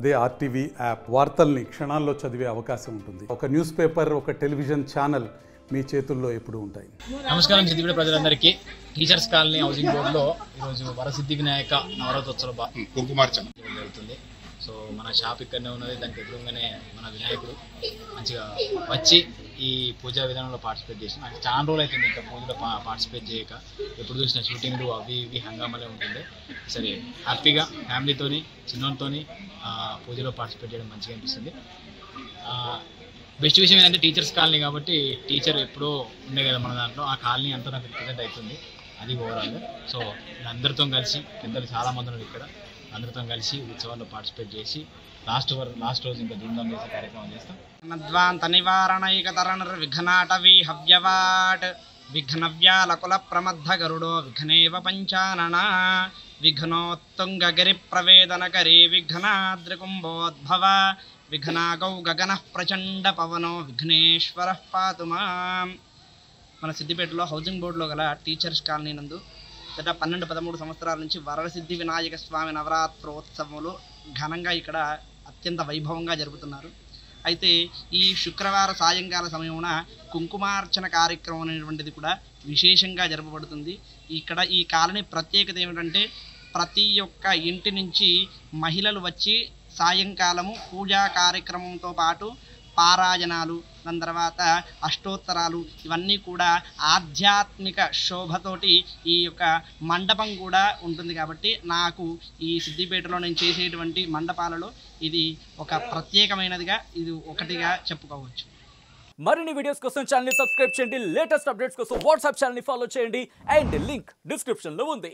అదే RTV app వార్తల్ని క్షణాల్లో చదివే అవకాశం ఉంటుంది. ఒక న్యూస్ పేపర్, ఒక టెలివిజన్ ఛానల్ మీ చేతుల్లో ఎప్పుడూ ఉంటాయి. నమస్కారం సిద్దిపేట ప్రజలందరికీ. టీచర్స్ కాలనీ హౌసింగ్ బోర్డులో ఈరోజు వరసిద్ధి వినాయక నవరాత్రోత్సవ కుంకుమార్చన జరుగుతుంది. సో మన షాప్ ఇక్కడనే ఉన్నది. దానికి ఎదురుగానే మన వినాయకుడు మంచిగా వచ్చి ఈ పూజా విధానంలో పార్టిసిపేట్ చేసి నాకు చాలా రోజులు అవుతుంది ఇంకా పూజలో పార్టిసిపేట్ చేయక. ఎప్పుడు చూసిన షూటింగ్లు అవి ఇవి హంగామాలే ఉంటుంది. సరే హ్యాపీగా ఫ్యామిలీతోని చిన్నతోని పూజలో పార్టిసిపేట్ చేయడం మంచిగా అనిపిస్తుంది. బెస్ట్ విషయం ఏంటంటే టీచర్స్ కాలనీ కాబట్టి టీచర్ ఎప్పుడో ఉండే కదా మన దాంట్లో, ఆ కాలనీ అంతా నాకు రిప్రజెంట్ అవుతుంది. అది ఓవరాల్. సో అందరితో కలిసి పెద్దలు చాలామంది ఉన్నారు ఇక్కడ, అందరితో కలిసి ఉత్సవాల్లో పార్టిసిపేట్ చేసి లాస్ట్ రోజు ఇంకా ధూమ్ధాం చేసే కార్యక్రమం చేస్తాం. నద్వాంత నివారణైకతర నిర్విఘ్నాటవీ హవ్యవాట్ విఘ్నవ్యాలకుల ప్రమద్ధ గరుడో విఘ్నేవ పంచానన విఘ్నోత్తుంగగిరి ప్రవేదనకరీ విఘ్నాద్రికుంభోద్భవ విఘ్నాగౌ గగన ప్రచండ పవనో విఘ్నేశ్వర పాతు మాం. మన సిద్దిపేటలో హౌసింగ్ బోర్డులో గల టీచర్స్ కాలనీ నందు గత 12-13 సంవత్సరాల నుంచి వరసిద్ధి వినాయక స్వామి నవరాత్రోత్సవములు ఘనంగా ఇక్కడ అత్యంత వైభవంగా జరుపుతున్నారు. అయితే ఈ శుక్రవార సాయంకాల సమయమున కుంకుమార్చన కార్యక్రమం అనేటువంటిది కూడా విశేషంగా జరపబడుతుంది. ఇక్కడ ఈ కాలనీ ప్రత్యేకత ఏమిటంటే ప్రతి ఒక్క ఇంటి నుంచి మహిళలు వచ్చి సాయంకాలము పూజా కార్యక్రమంతో పాటు పారాయణాలు, దాని తర్వాత అష్టోత్తరాలు, ఇవన్నీ కూడా ఆధ్యాత్మిక శోభతోటి ఈ యొక్క మండపం కూడా ఉంటుంది. కాబట్టి నాకు ఈ సిద్దిపేటలో నేను చేసేటువంటి మండపాలలో ఇది ఒక ప్రత్యేకమైనదిగా, ఇది ఒకటిగా చెప్పుకోవచ్చు. మరిన్ని వీడియోస్ కోసం ఛానల్ ని సబ్స్క్రైబ్ చేయండి. లేటెస్ట్ అప్డేట్స్ కోసం వాట్సాప్ ఛానల్ ని ఫాలో చేయండి. అండ్ లింక్ డిస్క్రిప్షన్ లో ఉంది.